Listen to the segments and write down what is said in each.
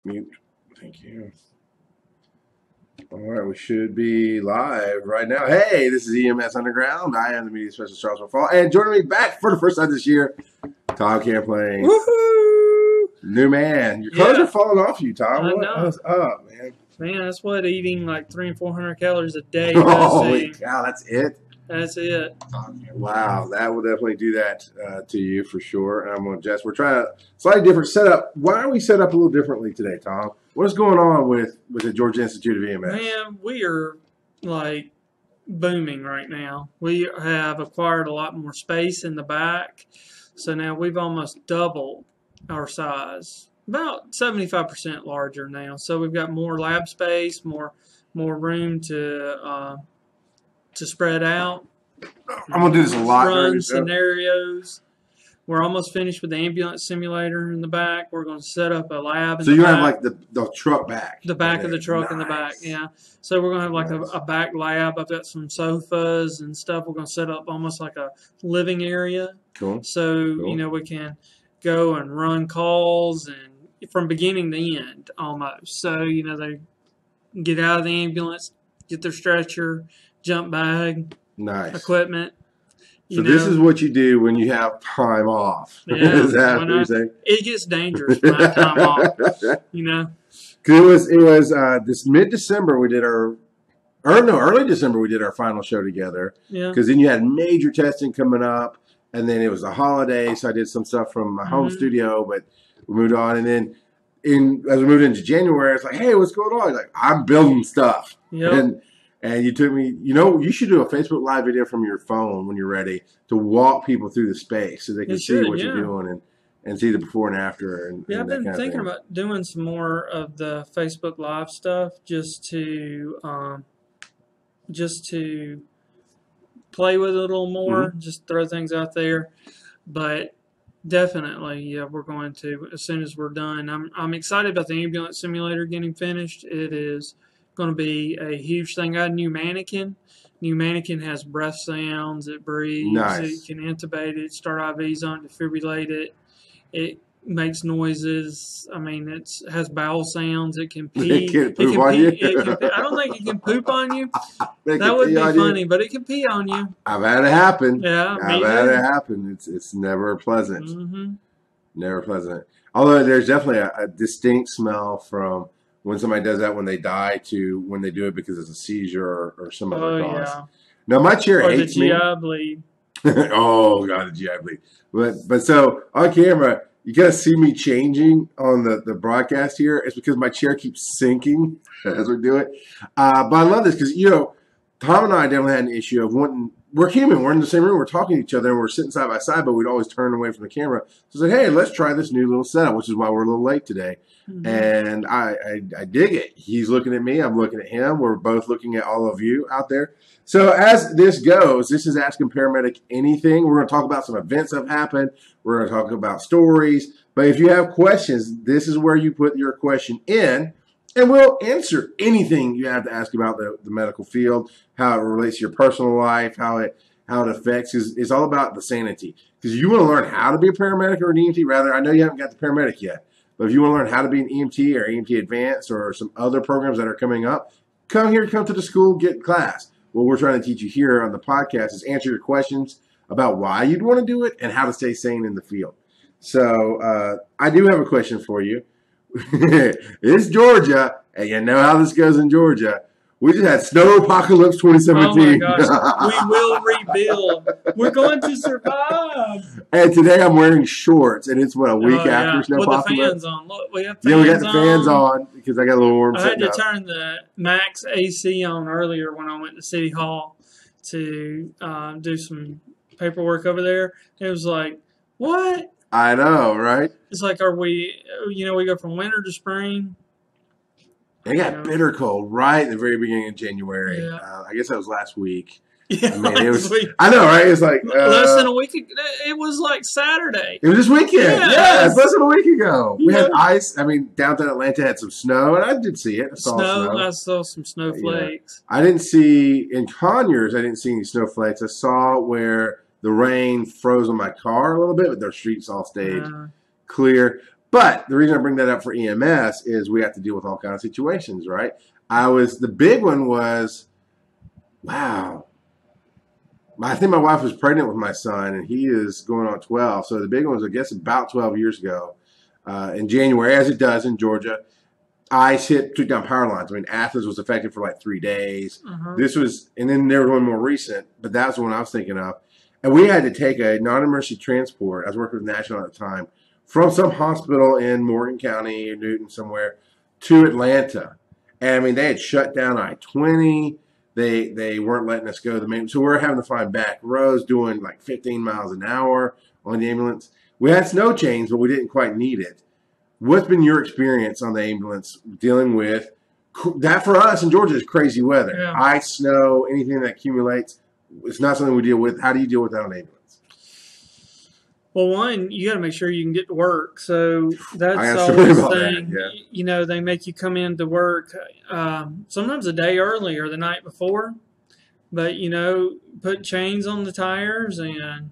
Mute. Thank you. All right, we should be live right now. Hey, this is EMS Underground. I am the media specialist, Charles McFall. And joining me back for the first time this year, Tom Camplain. Woohoo! New man. Your clothes are falling off you, Tom. What's up, man? Man, that's what eating like 300 and 400 calories a day Oh, does. holy cow, that's it? That's it. Wow, that will definitely do that to you for sure. And I'm going to adjust. We're trying a slightly different setup. Why are we set up a little differently today, Tom? What's going on with the Georgia Institute of EMS? Man, we are like booming right now. We have acquired a lot more space in the back. So now we've almost doubled our size. About 75% larger now. So we've got more lab space, more room to spread out. I'm gonna do this a lot. Run scenarios. We're almost finished with the ambulance simulator in the back. We're going to set up a lab. So you have like the truck back. The back of the truck in the back, yeah. So we're going to have like a back lab. I've got some sofas and stuff. We're going to set up almost like a living area. Cool. So, you know, we can go and run calls and from beginning to end almost. So, you know, they get out of the ambulance, get their stretcher, jump bag, equipment. So this is what you do when you have time off. Yeah, is that what you're saying? It gets dangerous when I have time off, you know. Because it was this mid-December we did early December we did our final show together. Yeah. Because then you had major testing coming up, and then it was a holiday, so I did some stuff from my home studio, but we moved on. And then as we moved into January, it's like, hey, what's going on? Like, I'm building stuff. Yep. And you took me, you know, you should do a Facebook Live video from your phone when you're ready to walk people through the space so they can see what you're doing and see the before and after. Yeah, I've been thinking about doing some more of the Facebook Live stuff just to play with it a little more, just throw things out there. But definitely, yeah, we're going to as soon as we're done. I'm excited about the ambulance simulator getting finished. It is going to be a huge thing. I got a new mannequin. New mannequin has breath sounds. It breathes. Nice. It can intubate it, start IVs on it, defibrillate it. It makes noises. I mean, it has bowel sounds. It can pee. It can poop on you? I don't think it can poop on you. That would be funny, but it can pee on you. I've had it happen. Yeah, I've had it happen. It's never pleasant. Never pleasant. Although there's definitely a distinct smell from when somebody does that when they die to when they do it because it's a seizure or some other cause. Yeah. Now, my chair hates me. Or the GI bleed. Oh, God, the GI bleed. But so, on camera, you got to see me changing on the broadcast here. It's because my chair keeps sinking as we do it. But I love this because, you know, Tom and I definitely had an issue of wanting. We're human. We're in the same room. We're talking to each other, and we're sitting side by side, but we'd always turn away from the camera. So I said, hey, let's try this new little setup, which is why we're a little late today. And I dig it. He's looking at me. I'm looking at him. We're both looking at all of you out there. So as this goes, this is Asking Paramedic Anything. We're going to talk about some events that have happened. We're going to talk about stories. But if you have questions, this is where you put your question in. And we'll answer anything you have to ask about the medical field, how it relates to your personal life, how it affects. It's all about the sanity. Because you want to learn how to be a paramedic or an EMT, rather, I know you haven't got the paramedic yet, but if you want to learn how to be an EMT or EMT Advanced or some other programs that are coming up, come to the school, get in class. What we're trying to teach you here on the podcast is answer your questions about why you'd want to do it and how to stay sane in the field. So I do have a question for you. It's Georgia, and you know how this goes in Georgia. We just had Snow Apocalypse 2017. Oh my gosh, we will rebuild. We're going to survive. And today I'm wearing shorts, and it's what, a week after Snow Apocalypse? With the fans on. Look, we have fans we got the fans on because I got a little warm. I had to turn the max AC on earlier when I went to City Hall to do some paperwork over there. It was like, what? I know, right? It's like, are we, you know, we go from winter to spring. They got bitter cold right at the very beginning of January. Yeah. I guess that was last week. Yeah, I mean, it was. I know, right? It's like less than a week ago. It was like Saturday. It was this weekend. Yeah, it's less than a week ago. We had ice. I mean, downtown Atlanta had some snow, and I did see it. I saw snow. I saw some snowflakes. I didn't see in Conyers. I didn't see any snowflakes. I saw where the rain froze on my car a little bit, but their streets all stayed clear. But the reason I bring that up for EMS is we have to deal with all kinds of situations, right? The big one was, wow. I think my wife was pregnant with my son, and he is going on 12. So the big one was, I guess, about 12 years ago in January, as it does in Georgia. Ice took down power lines. I mean, Athens was affected for like 3 days. This was, and then there was one more recent, but that's the one I was thinking of. And we had to take a non-emergency transport. I was working with National at the time, from some hospital in Morgan County or Newton somewhere to Atlanta. And I mean, they had shut down I-20. They weren't letting us go the main. So we're having to find back roads, doing like 15 miles an hour on the ambulance. We had snow chains, but we didn't quite need it. What's been your experience on the ambulance dealing with that? For us in Georgia is crazy weather. Yeah. Ice, snow, anything that accumulates. It's not something we deal with. How do you deal with that on ambulance? Well, one, you got to make sure you can get to work. So that's always the thing. Yeah. You know, they make you come into work sometimes a day early or the night before. But, you know, put chains on the tires and,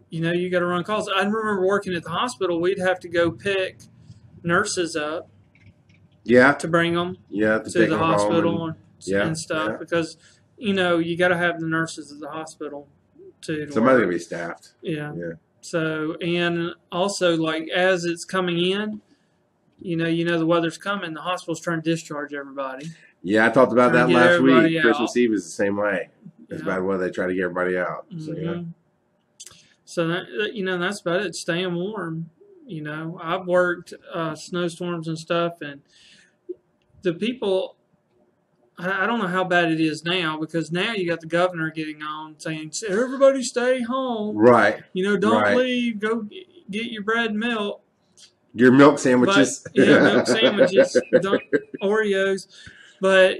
you know, you got to run calls. I remember working at the hospital. We'd have to go pick nurses up. Yeah. To bring them to the hospital and stuff. Because, you know, you got to have the nurses at the hospital too. Somebody's going to be staffed. Yeah. So, and also, like, as it's coming in, you know the weather's coming, the hospital's trying to discharge everybody. Yeah, I talked about that last week. Out. Christmas Eve is the same way. It's bad weather. They try to get everybody out. So, So, that, you know, that's about it, staying warm. You know, I've worked snowstorms and stuff, and the people, I don't know how bad it is now, because now you got the governor getting on saying, everybody stay home. Right. You know, don't leave. Go get your bread and milk. Your milk sandwiches. But, milk sandwiches, Oreos. But,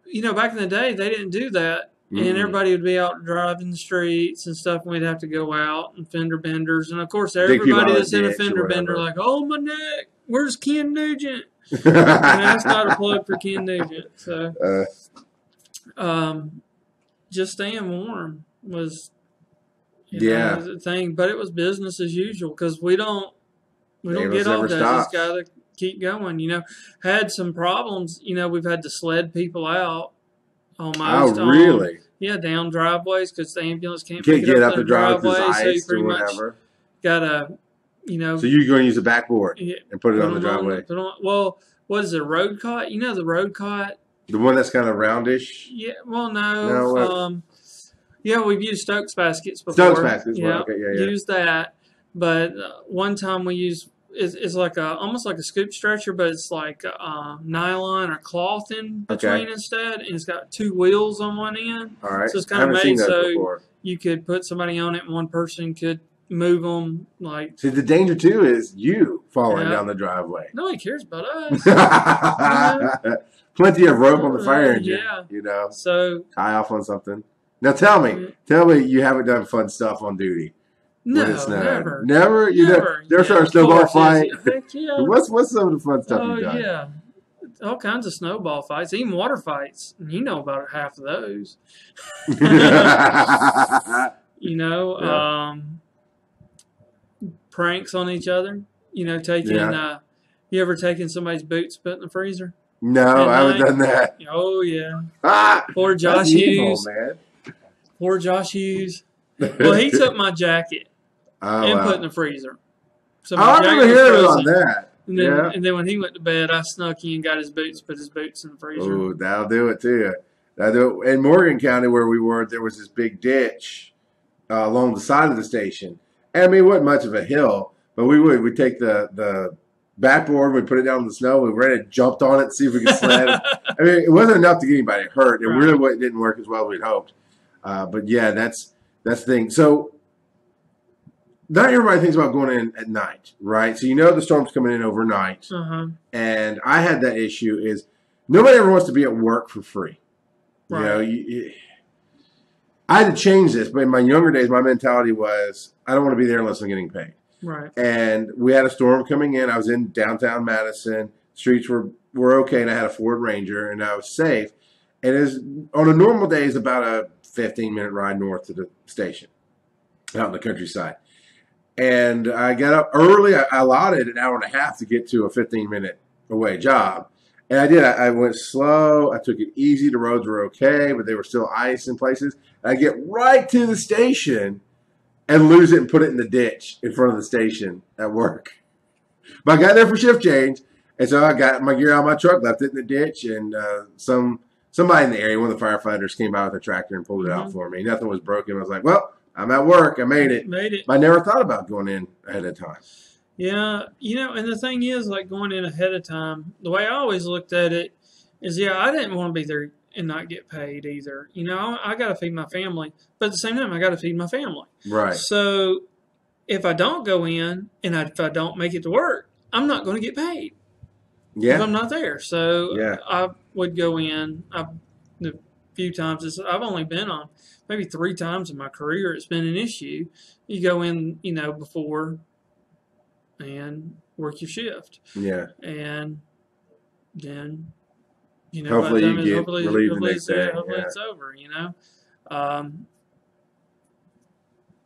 you know, back in the day, they didn't do that. And everybody would be out driving the streets and stuff, and we'd have to go out and fender benders. And, of course, everybody that's in a fender bender like, oh, my neck. Where's Ken Nugent? And that's not a plug for Ken Nugent. So, just staying warm was the thing. But it was business as usual, because we don't get off that. Just got to keep going. You know, had some problems. You know, we've had to sled people out almost. Oh, really? Down driveways, because the ambulance can't get up the driveway. So you pretty much got to, you know. So you're going to use a backboard and put it on the driveway. Well, what is it, a road cot? You know the road cot? The one that's kind of roundish? Yeah, well, no. We've used Stokes baskets before. Stokes baskets, Used that. But one time we used, it's like almost like a scoop stretcher, but it's like nylon or cloth in between instead, and it's got 2 wheels on one end. All right. So it's kind of made so you could put somebody on it, and one person could move them. Like, see, the danger too is you falling down the driveway. Nobody cares about us. Plenty of rope on the fire engine. You know, so tie off on something. Now tell me you haven't done fun stuff on duty. No, never. Never? There's our snowball fight. Heck yeah. What's some of the fun stuff you've done? Oh, yeah. All kinds of snowball fights, even water fights. You know about half of those. You know, pranks on each other. You know, you ever taken somebody's boots, put in the freezer? No, I haven't done that. Oh, yeah. Poor Josh Hughes. Man. Poor Josh Hughes. Well, he took my jacket and put in the freezer. So I never heard about that. And then when he went to bed, I snuck in and got his boots, put his boots in the freezer. Oh, that'll do it too. In Morgan County, where we were, there was this big ditch along the side of the station. And, I mean, it wasn't much of a hill, but we'd take the backboard, we'd put it down in the snow, we ran it, jumped on it, see if we could sled. I mean, it wasn't enough to get anybody hurt. It really didn't work as well as we'd hoped. But yeah, that's the thing. So not everybody thinks about going in at night, right? So you know the storm's coming in overnight. And I had that issue is nobody ever wants to be at work for free. Right. You know, I had to change this, but in my younger days, my mentality was I don't want to be there unless I'm getting paid. Right. And we had a storm coming in. I was in downtown Madison. Streets were okay, and I had a Ford Ranger, and I was safe. And on a normal day, it's about a 15-minute ride north to the station, out in the countryside. And I got up early. I allotted an hour and a half to get to a 15-minute away job. And I did. I went slow. I took it easy. The roads were okay, but they were still ice in places. And I get right to the station and lose it and put it in the ditch in front of the station at work. But I got there for shift change, and so I got my gear out of my truck, left it in the ditch, and somebody in the area, one of the firefighters, came out with a tractor and pulled it out for me. Nothing was broken. I was like, well, I'm at work. I made it. But I never thought about going in ahead of time. Yeah, and the thing is, like going in ahead of time, the way I always looked at it is, I didn't want to be there and not get paid either. I got to feed my family, but at the same time, I got to feed my family. Right. So if I don't go in and if I don't make it to work, I'm not going to get paid. Yeah. If I'm not there. So I would go in. The few times I've only been on maybe 3 times in my career. It's been an issue. You go in, before and work your shift. Yeah. And then, hopefully you get relieved the next day. Hopefully it's over,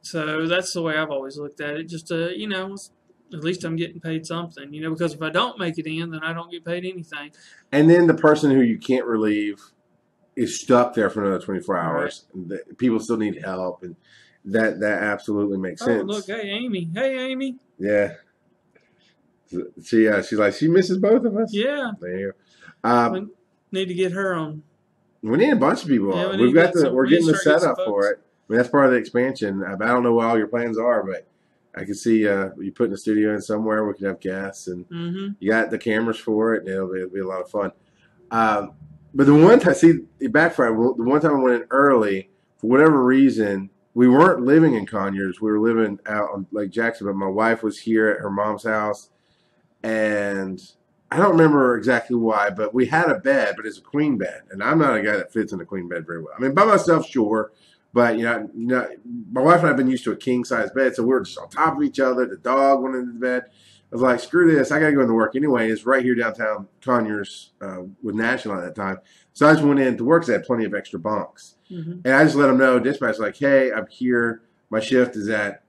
So that's the way I've always looked at it. Just at least I'm getting paid something, because if I don't make it in, then I don't get paid anything. And then the person who you can't relieve is stuck there for another 24 hours. Right. People still need help, and that absolutely makes sense. Oh, look, hey, Amy. Hey, Amy. Yeah. She's like, she misses both of us. Yeah. There you go. We need to get her on. We need a bunch of people on. We're getting the setup for it. I mean, that's part of the expansion. I don't know what all your plans are, but I can see you putting a studio in somewhere. We can have guests, and you got the cameras for it, and it'll be a lot of fun. But the one time, it backfired. The one time I went in early, for whatever reason, we weren't living in Conyers. We were living out on Lake Jackson, but my wife was here at her mom's house, and I don't remember exactly why, but we had a bed, but it's a queen bed, and I'm not a guy that fits in a queen bed very well. I mean, by myself, sure. But, my wife and I have been used to a king-size bed, so we were just on top of each other. The dog went into the bed. I was like, screw this. I got to go into work anyway. It's right here downtown Conyers with National at that time. So I just went in to work because I had plenty of extra bunks. And I just let them know, dispatch, like, hey, I'm here. My shift is at,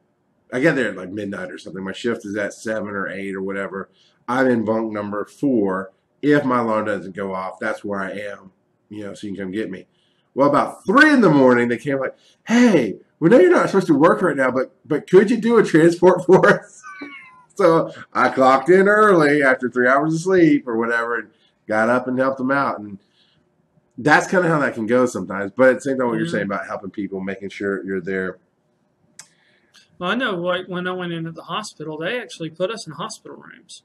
I got there at like midnight or something. My shift is at 7 or 8 or whatever. I'm in bunk number 4. If my alarm doesn't go off, that's where I am, so you can come get me. Well, about 3 in the morning, they came like, hey, we know you're not supposed to work right now, but could you do a transport for us? So I clocked in early after 3 hours of sleep or whatever and got up and helped them out. And that's kind of how that can go sometimes. But at the same time, what you're saying about helping people, making sure you're there. Well, I know like when I went into the hospital, they actually put us in hospital rooms.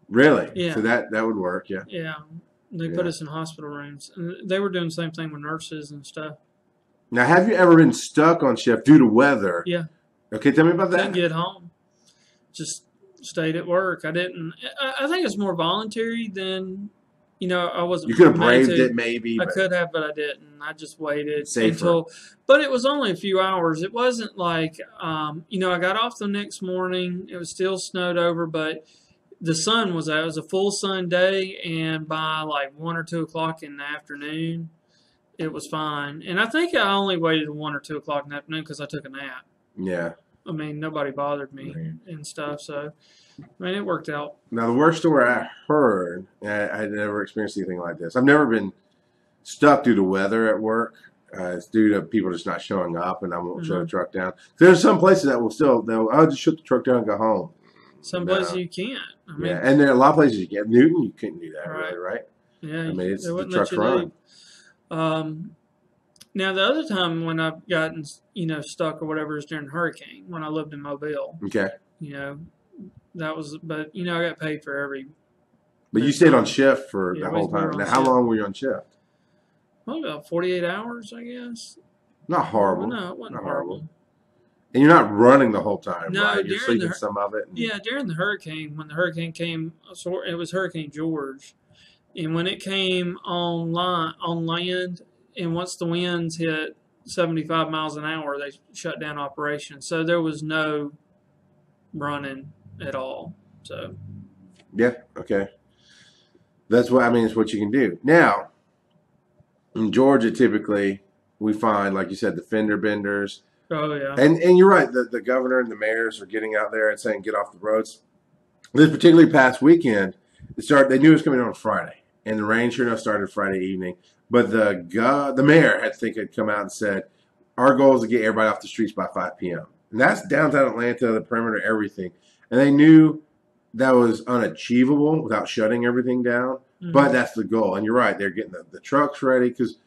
Really? Yeah. So that would work, yeah. Yeah. They put us in hospital rooms. And they were doing the same thing with nurses and stuff. Now, have you ever been stuck on shift due to weather? Yeah. Okay, tell me about that. Didn't get home. Just stayed at work. I didn't. I think it's more voluntary than, I wasn't. You could have braved it maybe. I could have, but I didn't. I just waited until. But it was only a few hours. It wasn't like, I got off the next morning. It was still snowed over, but the sun was out. It was a full sun day, and by like 1 or 2 o'clock in the afternoon, it was fine. And I think I only waited 1 or 2 o'clock in the afternoon because I took a nap. Yeah. I mean, nobody bothered me and stuff, so I mean, it worked out. Now, the worst story I heard, I never experienced anything like this. I've never been stuck due to weather at work. It's due to people just not showing up, and I won't shut the truck down. There's some places that I'll just shut the truck down and go home. Some places you can't. I mean, and there are a lot of places you can't. Newton, you couldn't do that, really, right? Yeah. I mean, it's the truck's running. Now, the other time when I've gotten, stuck or whatever is during the hurricane, when I lived in Mobile. Okay. That was, but, I got paid for every. But you stayed on shift for the whole time. Now, how long were you on shift? Well, about 48 hours, I guess. Not horrible. No, it wasn't horrible. And you're not running the whole time, no, right? You're sleeping some of it. Yeah, during the hurricane, when the hurricane came, it was Hurricane George. And when it came on land, and once the winds hit 75 miles an hour, they shut down operations. So there was no running at all. So. Yeah, okay. That's what, it's what you can do. Now, in Georgia, typically, we find, like you said, the fender benders. Oh yeah. And you're right. The governor and the mayors are getting out there and saying, get off the roads. This particularly past weekend, they knew it was coming on Friday, and the rain sure enough started Friday evening. But the mayor had come out and said, our goal is to get everybody off the streets by 5 p.m. And that's downtown Atlanta, the perimeter, everything. And they knew that was unachievable without shutting everything down. Mm-hmm. But that's the goal. And you're right. They're getting the trucks ready because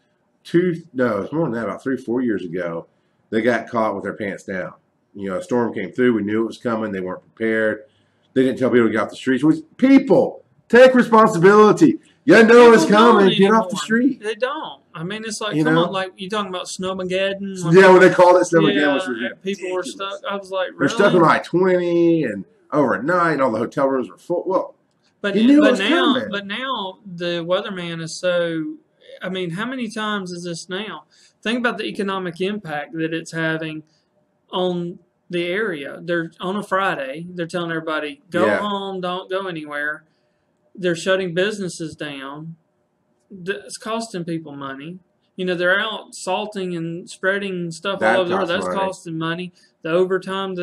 it's more than that, about 3-4 years ago, they got caught with their pants down. A storm came through. We knew it was coming. They weren't prepared. They didn't tell people to get off the streets. People, take responsibility. You know it's coming. Get off the street. They don't. I mean, it's like, come on, like you talking about Snowmageddon? When they called it Snowmageddon, was ridiculous. People were stuck. I was like, really? They're stuck on I-20 and overnight, and all the hotel rooms were full. Well, but now the weatherman is so. I mean, how many times is this now? Think about the economic impact that it's having on the area. They're on a Friday. They're telling everybody, go home, don't go anywhere. They're shutting businesses down. It's costing people money. They're out salting and spreading stuff all over the world. That's costing money. The overtime,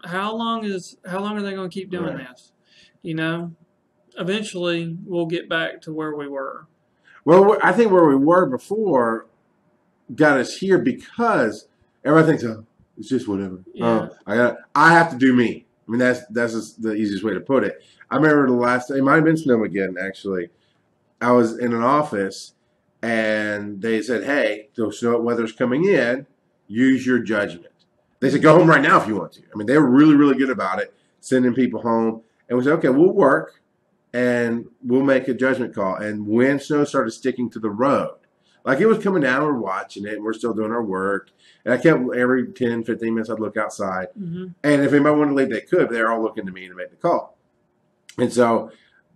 how long are they going to keep doing this? Eventually we'll get back to where we were. Well, I think where we were before got us here because everybody thinks, it's just whatever. Yeah. I have to do me. I mean, that's just the easiest way to put it. I remember it might have been Snowmageddon, actually. I was in an office, and they said, hey, the snow weather's coming in. Use your judgment. They said, go home right now if you want to. I mean, they were really, really good about it, sending people home. And we said, okay, we'll work, and we'll make a judgment call. And when snow started sticking to the road, like it was coming down, we're watching it, and we're still doing our work. And I kept every 10, 15 minutes, I'd look outside. Mm-hmm. And if anybody wanted to leave, they could. But they're all looking to me to make the call. And so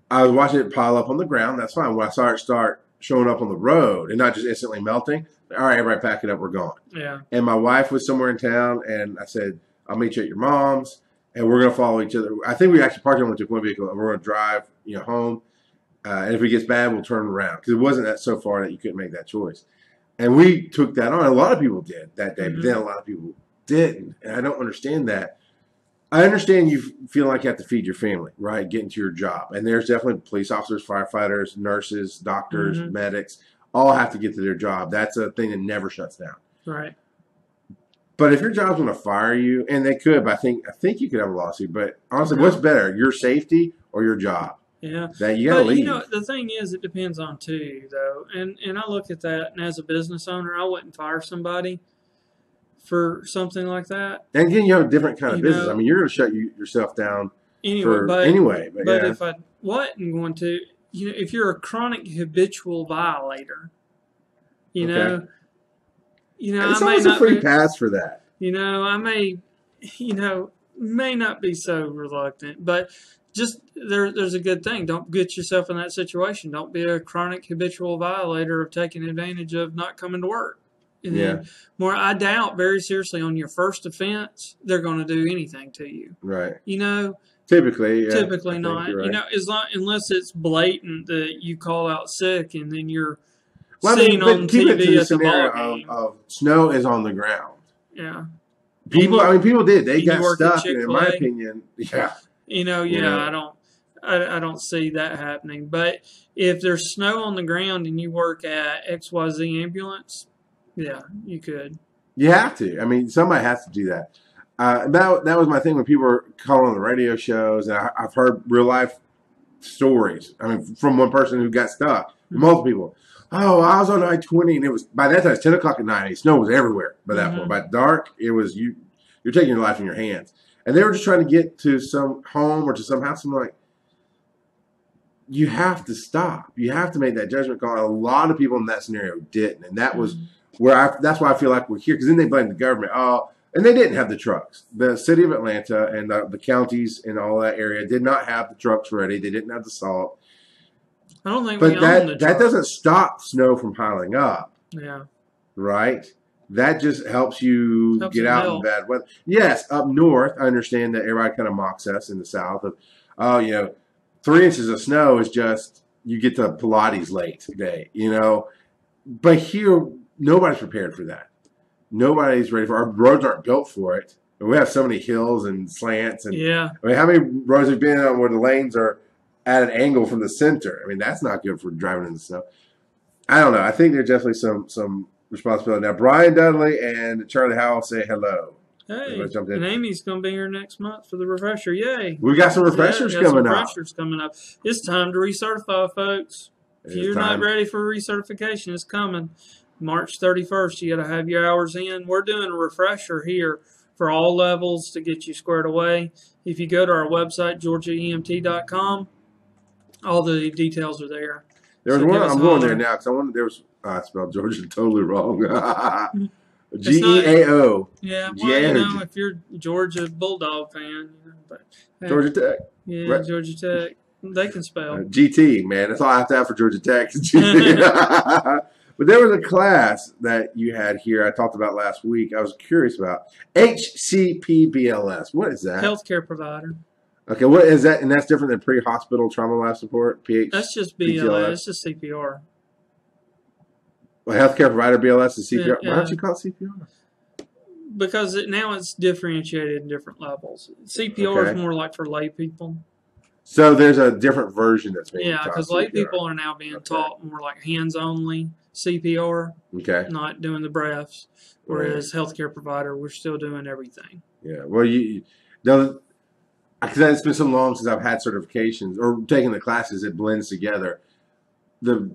I was watching it pile up on the ground. That's fine. When I saw it start showing up on the road and not just instantly melting, all right, everybody pack it up. We're gone. Yeah. And my wife was somewhere in town, and I said, I'll meet you at your mom's, and we're going to follow each other. I think we actually parked on one vehicle, and we're going to drive home. And if it gets bad, we'll turn around. Because it wasn't that so far that you couldn't make that choice. And we took that on. A lot of people did that day, but then a lot of people didn't. And I don't understand that. I understand you feel like you have to feed your family, right? Getting to your job. And there's definitely police officers, firefighters, nurses, doctors, medics, all have to get to their job. That's a thing that never shuts down. Right. But if your job's going to fire you, and they could, but I think you could have a lawsuit. But honestly, what's better, your safety or your job? Yeah. That you got to leave. The thing is, it depends on too, though. And I look at that, and as a business owner, I wouldn't fire somebody for something like that. And again, you have a different kind of business. I mean, you're going to shut yourself down anyway. But if I wasn't going to, if you're a chronic habitual violator, it's almost a free pass for that. I may not be so reluctant, but just there's a good thing. Don't get yourself in that situation. Don't be a chronic habitual violator of taking advantage of not coming to work. And then I doubt very seriously on your first offense they're going to do anything to you. Right. Typically not. Right. Unless it's blatant that you call out sick and then you're seen on TV at the ball game. Of snow is on the ground. Yeah. People did. They got stuck. And in my opinion, I don't see that happening. But if there's snow on the ground and you work at XYZ ambulance, yeah, you could. You have to. I mean, somebody has to do that. That was my thing when people were calling on the radio shows, and I've heard real life stories. I mean, from one person who got stuck, multiple people. Oh, I was on I-20, and it was by that time it's 10 o'clock at night. Snow was everywhere by that point. By dark, it was you're taking your life in your hands, and they were just trying to get to some home or to some house. I'm like, you have to stop. You have to make that judgment call. And a lot of people in that scenario didn't, and that was that's why I feel like we're here, because then they blame the government. And they didn't have the trucks. The city of Atlanta and the counties and all that area did not have the trucks ready. They didn't have the salt. I don't think but that doesn't stop snow from piling up. Yeah. Right? That just helps you get out in bad weather. Yes, up north, I understand that everybody kind of mocks us in the south of, 3 inches of snow is just, you get to Pilates late today, But here, nobody's prepared for that. nobody's ready for. Our roads aren't built for it. And we have so many hills and slants. And Yeah. I mean, how many roads have been on where the lanes are at an angle from the center? I mean, that's not good for driving in the snow. I don't know. I think there's definitely some responsibility. Now, Brian Dudley and Charlie Howell say hello. Hey, and Amy's going to be here next month for the refresher. Yay. We got some refreshers coming up. Refreshers coming up. It's time to recertify, folks. If you're not ready for recertification, it's coming. March 31st, you got to have your hours in. We're doing a refresher here for all levels to get you squared away. If you go to our website, georgiaemt.com, all the details are there. There was one. I'm going there now because I wanted. There was. I spelled Georgia totally wrong. GEAO. Yeah, well, you know, if you're a Georgia Bulldog fan, but Georgia Tech. Yeah, right. Georgia Tech. They can spell. GT, man. That's all I have to have for Georgia Tech. But there was a class that you had here I talked about last week. I was curious about HCPBLS. What is that? Healthcare provider. Okay, what is that? And that's different than pre-hospital trauma life support. That's just BLS. It's just CPR. Well, healthcare provider BLS is CPR. Why don't you call it CPR? Because now it's differentiated in different levels. CPR is more like for lay people. So there's a different version that's being taught. Yeah, because lay people are now being taught more like hands-only CPR. Okay. Not doing the breaths. Whereas healthcare provider, we're still doing everything. Yeah. Well, because it's been so long since I've had certifications or taken the classes, it blends together. The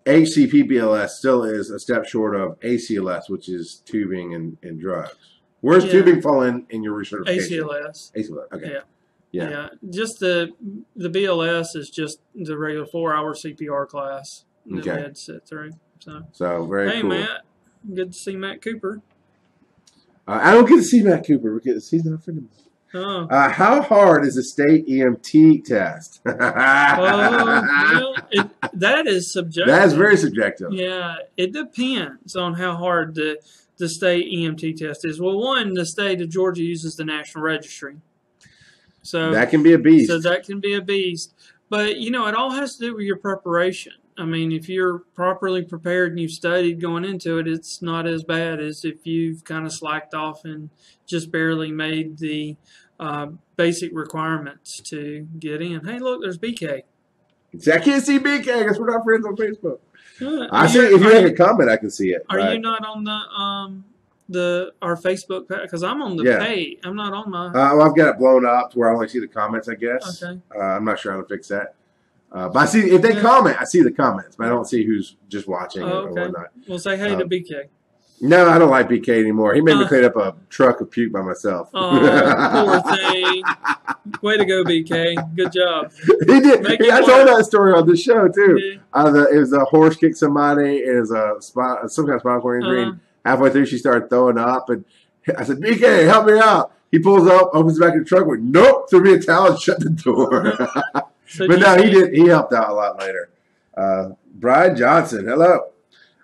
HCPBLS still is a step short of ACLS, which is tubing and drugs. Where's tubing fall in your recertification? ACLS. ACLS. Okay. Yeah. Yeah. Just the BLS is just the regular 4-hour CPR class that we had to sit through. So very cool. Hey, Matt. Good to see Matt Cooper. I don't get to see Matt Cooper because he's not a friend of mine. Oh. How hard is the state EMT test? That is subjective. That is very subjective. Yeah, it depends on how hard the state EMT test is. Well, one, the state of Georgia uses the National Registry. So that can be a beast. So that can be a beast. But, you know, it all has to do with your preparation. I mean, if you're properly prepared and you've studied going into it, it's not as bad as if you've kind of slacked off and just barely made the basic requirements to get in. Hey, look, there's BK. See, I can't see BK. I guess we're not friends on Facebook. I see if you make a comment, I can see it. Are you not on our Facebook page? Because I'm on the page. I'm not on my. Well, I've got it blown up to where I only see the comments, I guess. Okay. I'm not sure how to fix that. But I see if they comment, I see the comments, but I don't see who's just watching it or whatnot. Well, say hey to BK. No, I don't like BK anymore. He made me clean up a truck of puke by myself. Oh, poor thing. Way to go, BK. Good job. He did. I told that story on the show, too. Yeah. It was a horse kicked somebody. It was some kind of spinal cord injury. Halfway through, she started throwing up. And I said, BK, help me out. He pulls up, opens the back of the truck, went, nope, threw me a towel and shut the door. But no, he did. He helped out a lot later. Brian Johnson, hello.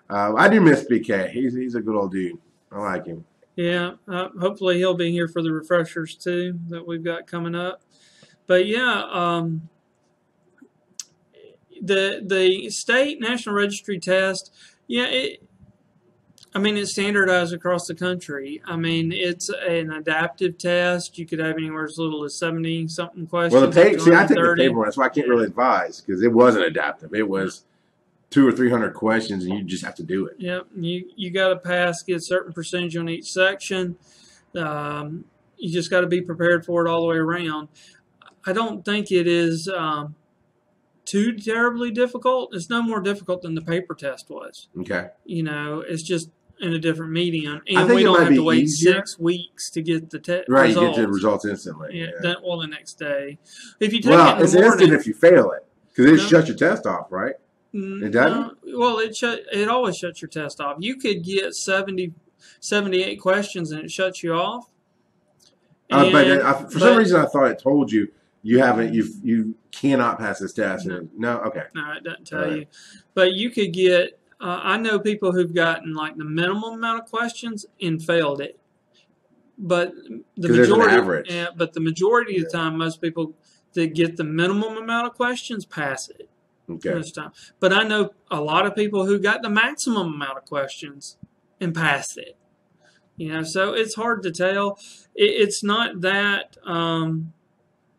I do miss BK. He's a good old dude. I like him. Yeah. Hopefully he'll be here for the refreshers too that we've got coming up. But yeah, the state National Registry test. Yeah, it's standardized across the country. I mean, it's an adaptive test. You could have anywhere as little as 70-something questions. Well, I take the paper one. That's why I can't really advise because it wasn't adaptive. It was 200 or 300 questions, and you just have to do it. Yep. You got to get a certain percentage on each section. You just got to be prepared for it all the way around. I don't think it is too terribly difficult. It's no more difficult than the paper test was. Okay. You know, it's just in a different medium, and we don't have to wait 6 weeks to get the test. Right, you get the results instantly. Yeah. The next day. If you take it in the morning, it's instant if you fail it because it shuts your test off, right? It doesn't. Well, it always shuts your test off. You could get 78 questions and it shuts you off. But for some reason, I thought it told you you cannot pass this test. No, okay. No, it doesn't tell you. But you could get. I know people who've gotten like the minimum amount of questions and failed it. But the majority, but the majority of the time, most people that get the minimum amount of questions pass it. Okay. This time. But I know a lot of people who got the maximum amount of questions and passed it. So it's hard to tell. It's not that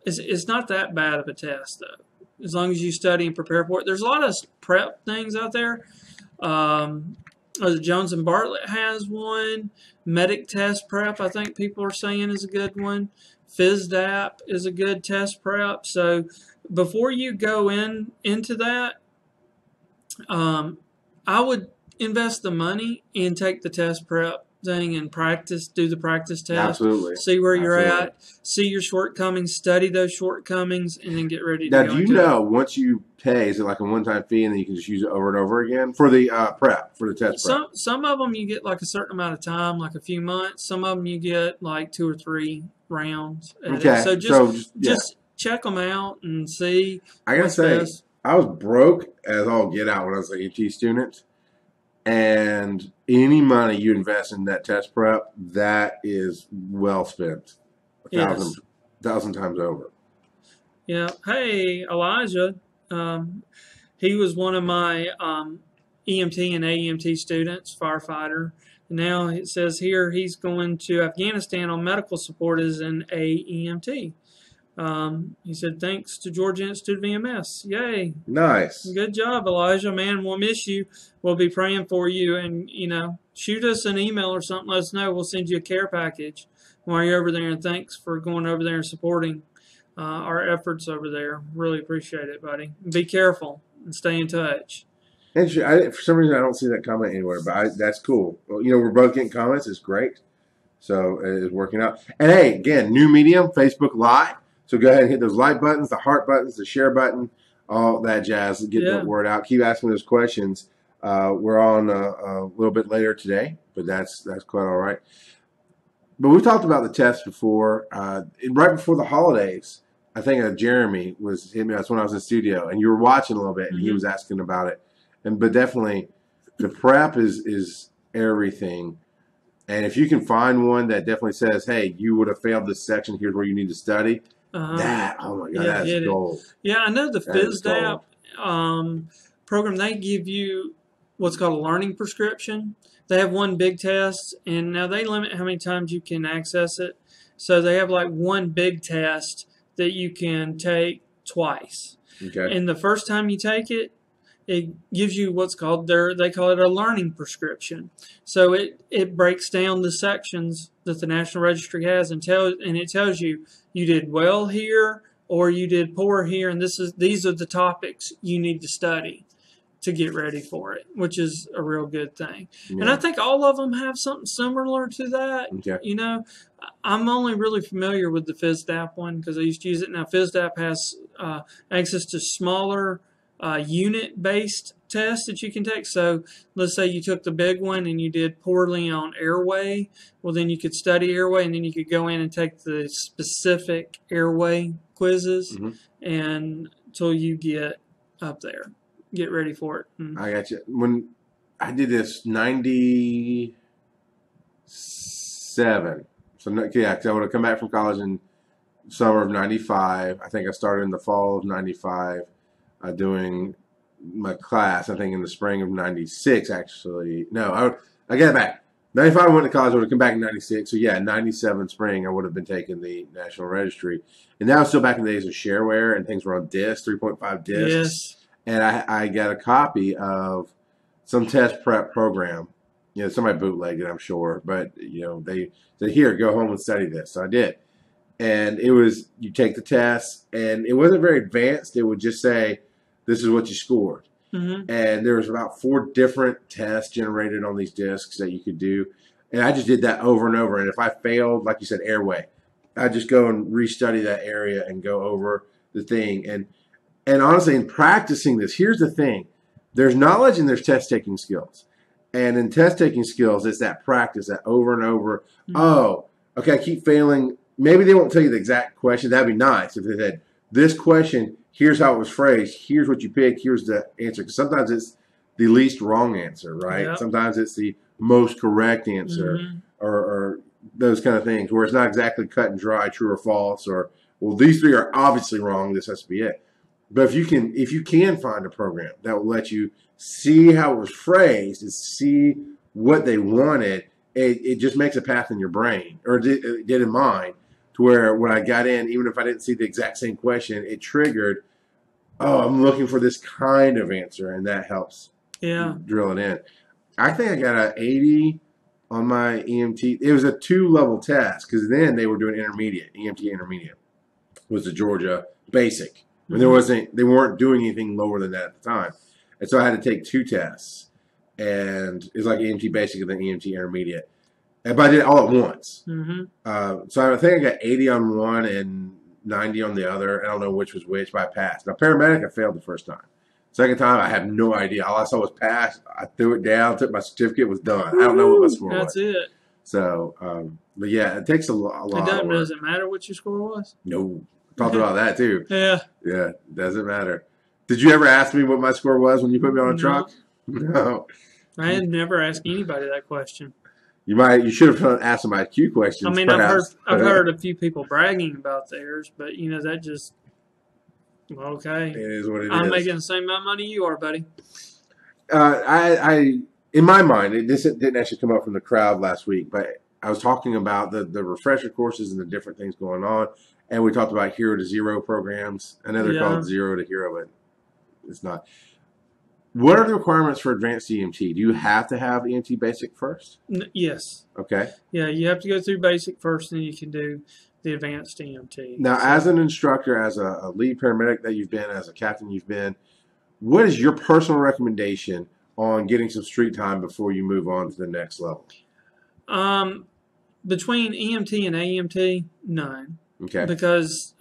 it's not that bad of a test though, as long as you study and prepare for it. There's a lot of prep things out there. Jones and Bartlett has one. Medic Test Prep, I think people are saying, is a good one. FISDAP is a good test prep. So before you go into that, I would invest the money and take the test prep thing and practice, do the practice test. Absolutely. See where you're at, see your shortcomings, study those shortcomings, and then get ready to now, go. do you know once you pay, is it like a one-time fee and then you can just use it over and over again for the prep, for the test prep? Some of them you get like a certain amount of time, like a few months. Some of them you get like 2 or 3 rounds. Okay. So just check them out and see. I gotta say, I was broke as all get out when I was an EMT student. And any money you invest in that test prep, that is well spent. A thousand times over. Yeah. Hey, Elijah. He was one of my EMT and AEMT students, firefighter. Now it says here he's going to Afghanistan on medical support as an AEMT. He said, thanks to Georgia Institute of EMS. Yay. Nice. Good job, Elijah. Man, we'll miss you. We'll be praying for you. And, shoot us an email or something. Let us know. We'll send you a care package while you're over there. And thanks for going over there and supporting our efforts over there. Really appreciate it, buddy. Be careful and stay in touch. And for some reason, I don't see that comment anywhere, but that's cool. Well, we're both getting comments. It's great. So it's working out. And, hey, again, new medium, Facebook Live. So go ahead and hit those like buttons, the heart buttons, the share button, all that jazz. Get the word out. Keep asking those questions. We're on a little bit later today, but that's quite all right. But we talked about the test before. Right before the holidays, I think Jeremy was hitting me. That's when I was in the studio, and you were watching a little bit, and he was asking about it. But definitely, the prep is everything. And if you can find one that definitely says, hey, you would have failed this section, here's where you need to study. That, oh my God, that's gold. Yeah, I know the FISDAP program, they give you what's called a learning prescription. They have one big test, and now they limit how many times you can access it. So they have like one big test that you can take twice. Okay. And the first time you take it, it gives you what's called they call it a learning prescription. So it breaks down the sections that the National Registry has and it tells you did well here or you did poor here, and these are the topics you need to study to get ready for it, which is a real good thing. Yeah. And I think all of them have something similar to that. Okay. I'm only really familiar with the FISDAP one because I used to use it. Now FISDAP has access to smaller unit-based tests that you can take. So let's say you took the big one and you did poorly on airway. Well, then you could study airway, and then you could go in and take the specific airway quizzes and until you get up there. Get ready for it. I got you. When I did this 97, so yeah, because I would have come back from college in summer of 95. I think I started in the fall of 95 doing my class. I think in the spring of 96, actually. No, I got it back. 95 I went to college. I would have come back in 96. So yeah, 97 spring I would have been taking the National Registry. And that was still back in the days of shareware and things were on discs, 3.5 discs. Yes. And I got a copy of some test prep program. Somebody bootlegged it, I'm sure. But, they said, here, go home and study this. So I did. And it was, you take the test, and it wasn't very advanced. It would just say, this is what you scored. And there was about 4 different tests generated on these discs that you could do. And I just did that over and over. And if I failed, like you said, airway, I'd just go and restudy that area and go over the thing. And honestly, in practicing this, here's the thing. There's knowledge and there's test-taking skills. And in test-taking skills, it's that practice, that over and over. Oh, okay, I keep failing. Maybe they won't tell you the exact question. That'd be nice if they said, this question, here's how it was phrased. Here's what you pick. Here's the answer. Because sometimes it's the least wrong answer, right? Yep. Sometimes it's the most correct answer or those kind of things where it's not exactly cut and dry, true or false, or, well, these 3 are obviously wrong. This has to be it. But if you can find a program that will let you see how it was phrased and see what they wanted it just makes a path in your brain, or it did in mine, to where when I got in, even if I didn't see the exact same question, it triggered, oh, I'm looking for this kind of answer, and that helps drill it in. I think I got an 80 on my EMT. It was a 2-level test because then they were doing intermediate. EMT intermediate was the Georgia basic. And they weren't doing anything lower than that at the time. And so I had to take 2 tests. And it's like EMT basic and then EMT intermediate. But I did it all at once. So I think I got 80 on one and 90 on the other. I don't know which was which, but I passed. Now, paramedic, I failed the first time. Second time, I have no idea. All I saw was pass. I threw it down, took my certificate, was done. I don't know what my score was. That's it. So, but yeah, it takes a lot. Does it matter what your score was? No. Talked about that too. Yeah. Yeah, doesn't matter. Did you ever ask me what my score was when you put me on a truck? No. I had never asked anybody that question. You should have asked some IQ questions. I mean, I've heard a few people bragging about theirs, but that just okay. It is what it is. I'm making the same amount of money you are, buddy. I in my mind, this didn't actually come up from the crowd last week, but I was talking about the refresher courses and the different things going on, and we talked about 0 to 0 programs. I know they're called 0 to hero, but it's not. What are the requirements for advanced EMT? Do you have to have EMT basic first? Yes. Okay. Yeah, you have to go through basic first, then you can do the advanced EMT. Now, as an instructor, as a lead paramedic that you've been, as a captain you've been, what is your personal recommendation on getting some street time before you move on to the next level? Between EMT and AMT, none. Okay. Because,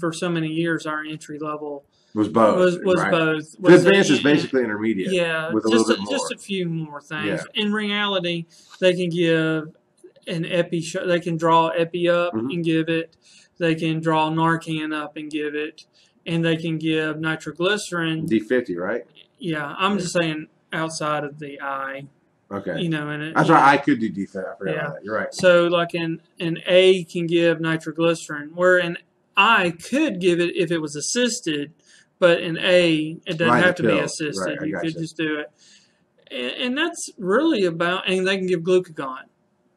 for so many years, our entry level was both. Was right? both. The advanced is basically intermediate. Yeah, with a little bit more. Just a few more things. Yeah. In reality, they can give an epi. They can draw epi up and give it. They can draw Narcan up and give it, and they can give nitroglycerin. D50, right? Yeah, I'm just saying outside of the eye. Okay. And that's right. I could do D50. I forgot about that. You're right. So, like an A can give nitroglycerin, where an I could give it if it was assisted. But in A, it doesn't have to be assisted. Right, you could just do it. And that's really about, and they can give glucagon,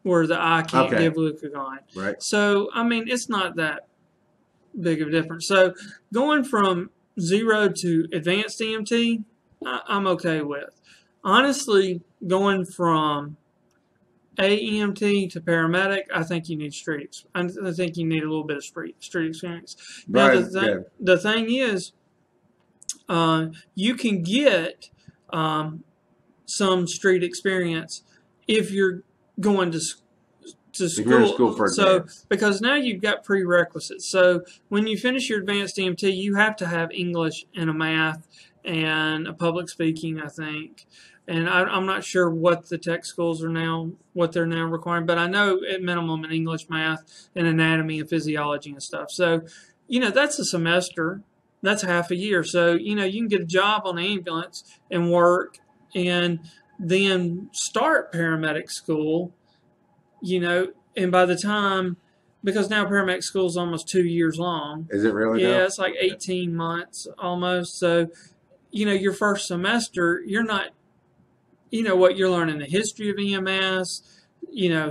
where the I can't give glucagon. Right. So, it's not that big of a difference. So, going from 0 to advanced EMT, I'm okay with. Honestly, going from AEMT to paramedic, I think you need street. I think you need a little bit of street experience. Now, the thing is, you can get some street experience if you're going to school. If you're in school for advanced. Because now you've got prerequisites. So when you finish your advanced EMT, you have to have English and a math and a public speaking, I think. And I'm not sure what the tech schools are now, what they're now requiring, but I know at minimum in English, math, and anatomy and physiology and stuff. So, that's a semester. That's half a year. So, you can get a job on the ambulance and work and then start paramedic school, and by the time, because now paramedic school is almost 2 years long. Is it really? Yeah, it's like 18 months almost. So, your first semester, you're not, what you're learning, the history of EMS,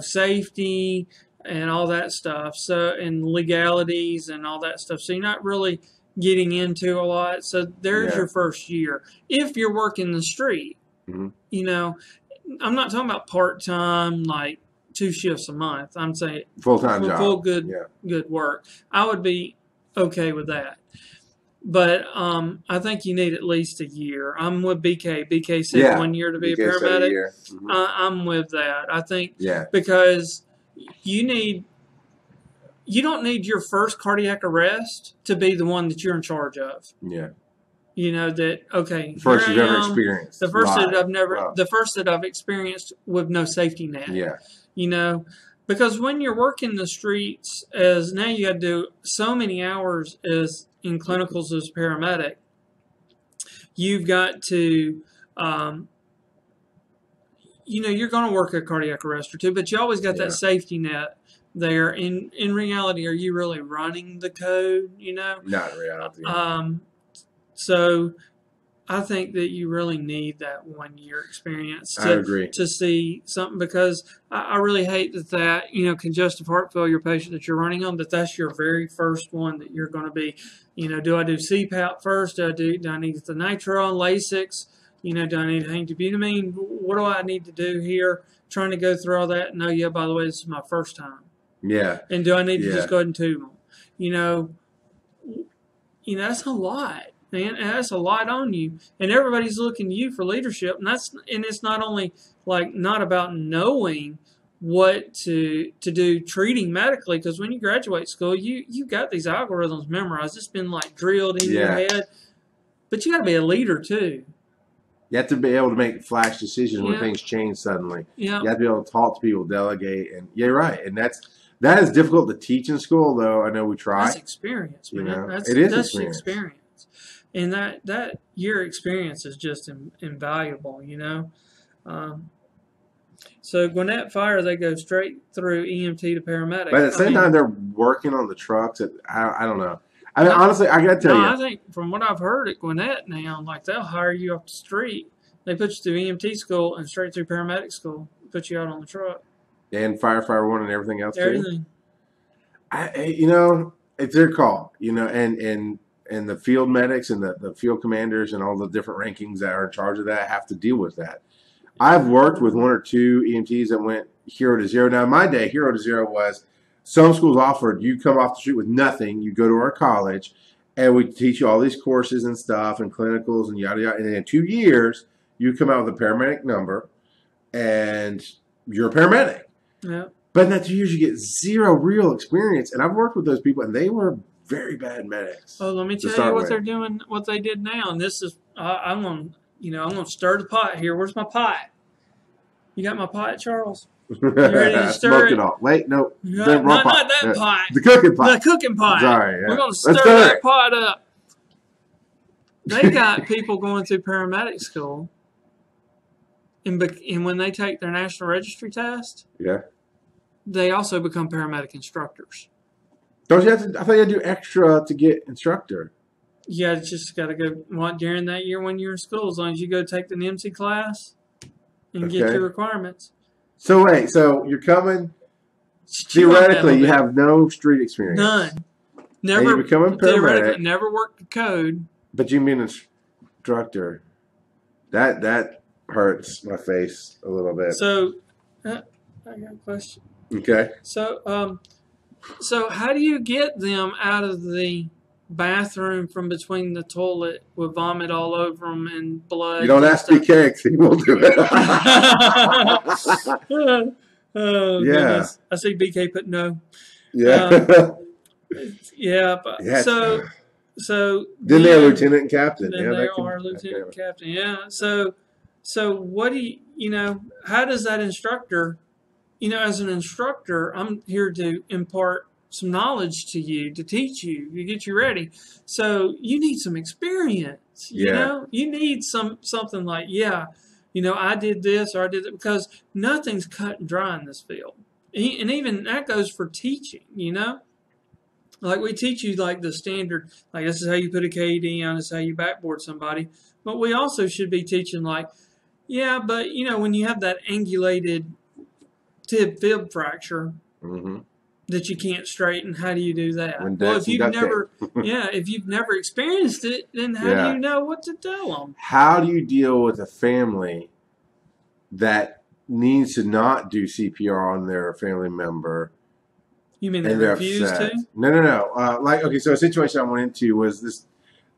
safety and all that stuff. So, and legalities and all that stuff. So you're not really getting into a lot. So there's your first year. If you're working the street, I'm not talking about part-time, like 2 shifts a month. I'm saying full-time job. Full good work. I would be okay with that. But I think you need at least a year. I'm with BK. BK said 1 year to be a paramedic. I'm with that. I think because you don't need your first cardiac arrest to be the one that you're in charge of. Yeah. First you've ever experienced. The first that I've experienced with no safety net. Yeah. Because when you're working the streets, as now you got to do so many hours as in clinicals as paramedic, you've got to, you're going to work a cardiac arrest or two, but you always got that safety net there. In reality, are you really running the code? Not in reality. So I think that you really need that 1 year experience I agree. to see something, because I really hate that congestive heart failure patient that you're running on, that's your very first one that you're going to be. Do I do CPAP first? Do I need the nitro and Lasix? Do I need hangiobutamine? What do I need to do here? Trying to go through all that. No, yeah, by the way, this is my first time. Yeah. And do I need to just go ahead and tube them? That's a lot, man. And that's a lot on you. And everybody's looking to you for leadership. And it's not only not about knowing what to do treating medically, because when you graduate school, you got these algorithms memorized. It's been drilled in your head. But you got to be a leader too. You have to be able to make flash decisions when things change suddenly. Yeah. You have to be able to talk to people, delegate, and you're right. And that is difficult to teach in school, though. I know we try. That's experience, man. That's experience. And that year experience is just invaluable, So Gwinnett Fire, they go straight through EMT to paramedic. But at the same time, they're working on the trucks. I don't know. I mean, honestly, I got to tell you. I think from what I've heard at Gwinnett now, they'll hire you off the street. They put you through EMT school and straight through paramedic school. Put you out on the truck. And firefighter one and everything else Everything. too. It's their call. And the field medics and the field commanders and all the different rankings that are in charge of that have to deal with that. I've worked with 1 or 2 EMTs that went 0 to 0. Now, in my day, 0 to 0 was some schools offered you come off the street with nothing. You go to our college, and we teach you all these courses and stuff and clinicals and yada yada. And in 2 years, you come out with a paramedic number, and you're a paramedic. Yeah. But in that 2 years, you get 0 real experience. And I've worked with those people, and they were very bad medics. Oh, let me tell you what they're doing, what they did now. And this is, I'm going to stir the pot here. Where's my pot? You got my pot, Charles? You ready to stir it? All. Wait, no. Not that pot. The cooking pot. The cooking pot. Sorry. Yeah. We're going to stir that pot up. They got people going through paramedic school. And when they take their national registry test, they also become paramedic instructors. Don't you have to? I thought you had to do extra to get instructor. Yeah, just got to go during that year when you're in school. As long as you go take the NMC class and get your requirements. So wait, so you're coming. Theoretically, you have no street experience. None. Never. And you become a paramedic. Never worked the code. But you mean instructor? That hurts my face a little bit. So, I got a question. Okay. So how do you get them out of the bathroom from between the toilet with vomit all over them and blood? You don't ask BK because he won't do it. Oh, goodness. I see BK put no. Yeah. Yeah. But so then they're lieutenant and captain. Then they are lieutenant and captain. Yeah. So what do how does that instructor, as an instructor, I'm here to impart some knowledge to you, to teach you, to get you ready. So you need some experience, you need something like, I did this or I did that, because nothing's cut and dry in this field. And even that goes for teaching, Like we teach you the standard, this is how you put a KD on, this is how you backboard somebody. But we also should be teaching when you have that angulated tib-fib fracture that you can't straighten, how do you do that? Well, if you've never experienced it, then how do you know what to tell them? How do you deal with a family that needs to not do CPR on their family member? You mean they refuse to? No. So a situation I went into was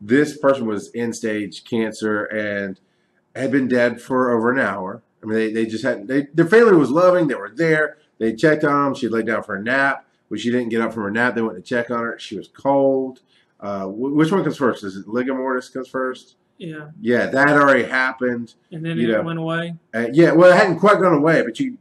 this person was end-stage cancer and had been dead for over an hour. I mean, they just had their family was loving. They were there. They checked on them. She laid down for a nap. When she didn't get up from her nap, they went to check on her. She was cold. Which one comes first? Is it ligament mortis comes first? Yeah. Yeah, that had already happened. And then it went away? It hadn't quite gone away, but she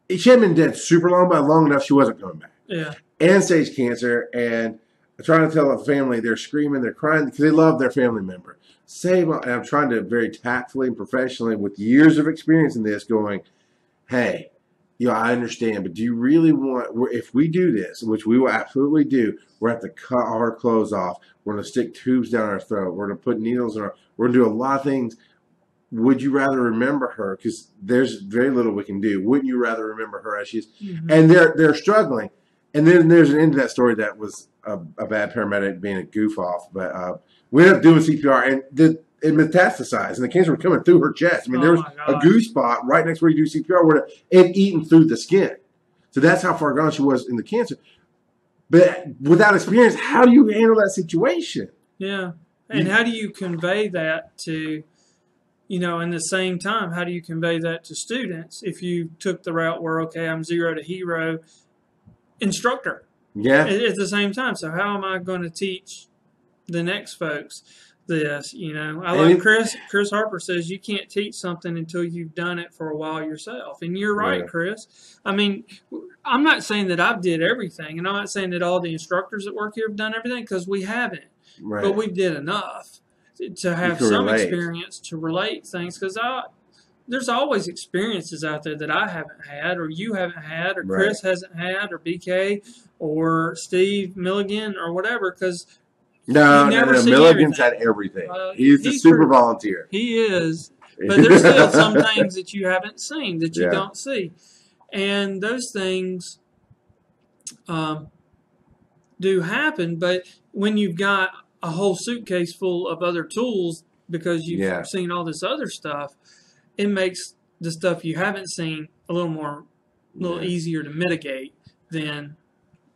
hadn't been dead super long, but long enough she wasn't coming back. Yeah. End-stage cancer, and I'm trying to tell the family, they're screaming, they're crying, because they love their family member. And I'm trying to very tactfully and professionally, with years of experience in this, going, hey, I understand, but do you really want, if we do this, which we will absolutely do, we're going to have to cut all our clothes off. We're going to stick tubes down our throat. We're going to put needles in our, we're going to do a lot of things. Would you rather remember her? Because there's very little we can do. Wouldn't you rather remember her as she is? Mm-hmm. And they're struggling. And then there's an end to that story that was a bad paramedic being a goof off. But we ended up doing CPR, and it metastasized, and the cancer was coming through her chest. I mean, there was a goo spot right next where you do CPR where it had eaten through the skin. So that's how far gone she was in the cancer. But without experience, how do you handle that situation? Yeah. And how do you convey that to, in the same time, how do you convey that to students if you took the route where, okay, I'm zero to hero instructor at the same time? So how am I going to teach the next folks this? I love Chris Harper says you can't teach something until you've done it for a while yourself. And you're right, Chris. I mean, I'm not saying that I've did everything, and I'm not saying that all the instructors that work here have done everything, because we haven't. Right. But we did enough to have some experience to relate things, because there's always experiences out there that I haven't had, or you haven't had, or Chris hasn't had, or BK, or Steve Milligan, or whatever, because No. Milligan's had everything. He's a super volunteer. He is. But there's still some things that you haven't seen, that you don't see. And those things do happen. But when you've got a whole suitcase full of other tools because you've seen all this other stuff, it makes the stuff you haven't seen a little easier to mitigate than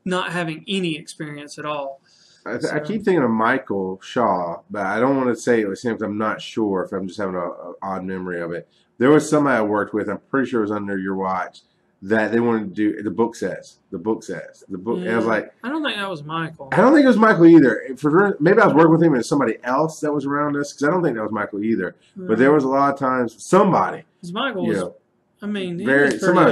not having any experience at all. I keep thinking of Michael Shaw, but I don't want to say it was him because I'm not sure if I'm just having an odd memory of it. There was somebody I worked with, I'm pretty sure it was under your watch, that they wanted to do, the book says. And I was like, I don't think that was Michael. I don't think it was Michael either. Maybe I was working with him and somebody else that was around us, because I don't think that was Michael either. But there was a lot of times somebody. Because Michael was, somebody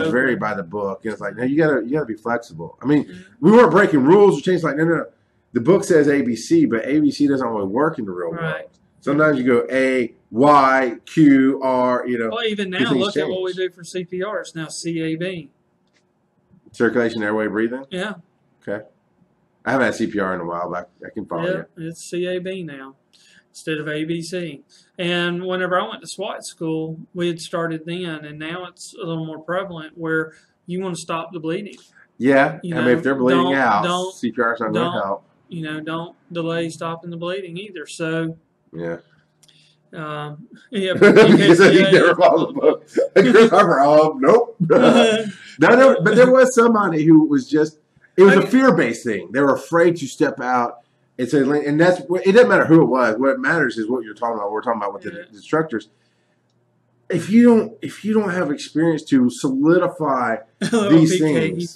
was very by the book. And it's like, no, you gotta be flexible. I mean, we weren't breaking rules or changing, like, no. The book says ABC, but ABC doesn't always work in the real world. Sometimes you go A, Y, Q, R, Well, even now, look at what we do for CPR. It's now CAB. Circulation, airway, breathing? Yeah. Okay. I haven't had CPR in a while, but I can follow you. It's CAB now instead of ABC. And whenever I went to SWAT school, we had started then, and now it's a little more prevalent where you want to stop the bleeding. Yeah. I mean, if they're bleeding out, CPR is not going to help. Don't delay stopping the bleeding either. So, yeah. Yeah. You never follow the book. Chris Harper, nope. No, but there was somebody who was just, it was a fear-based thing. They were afraid to step out and say, and that's, it doesn't matter who it was. What matters is what you're talking about. We're talking about with the instructors. If you don't have experience to solidify these things.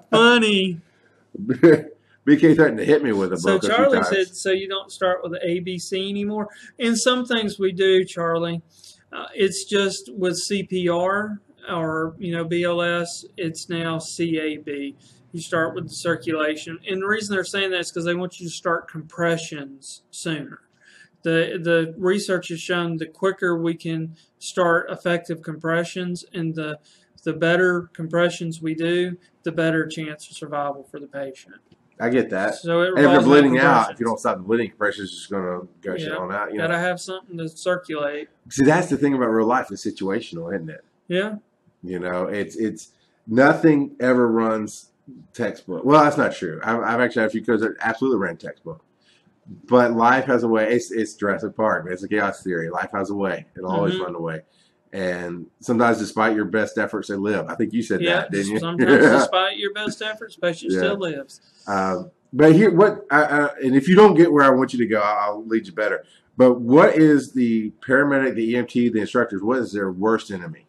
Funny. BK threatened to hit me with a book. So Charlie said, so you don't start with the ABC anymore. And some things we do, Charlie, it's just with CPR or BLS. It's now CAB. You start with the circulation, and the reason they're saying that is because they want you to start compressions sooner. The research has shown the quicker we can start effective compressions and the better compressions we do, the better chance of survival for the patient. I get that. So and if you're bleeding out, if you don't stop the bleeding, compression is just going to go shit on out. Got to have something to circulate. See, that's the thing about real life. It's situational, isn't it? Yeah. It's nothing ever runs textbook. Well, that's not true. I've actually had a few coaches that absolutely ran textbook. But life has a way. It's Jurassic Park. It's a chaos theory. Life has a way. It'll always run away. And sometimes, despite your best efforts, they live. I think you said that, didn't you? Sometimes, despite your best efforts, patient still lives. But here, and if you don't get where I want you to go, I'll lead you better. But what is the paramedic, the EMT, the instructors? What is their worst enemy?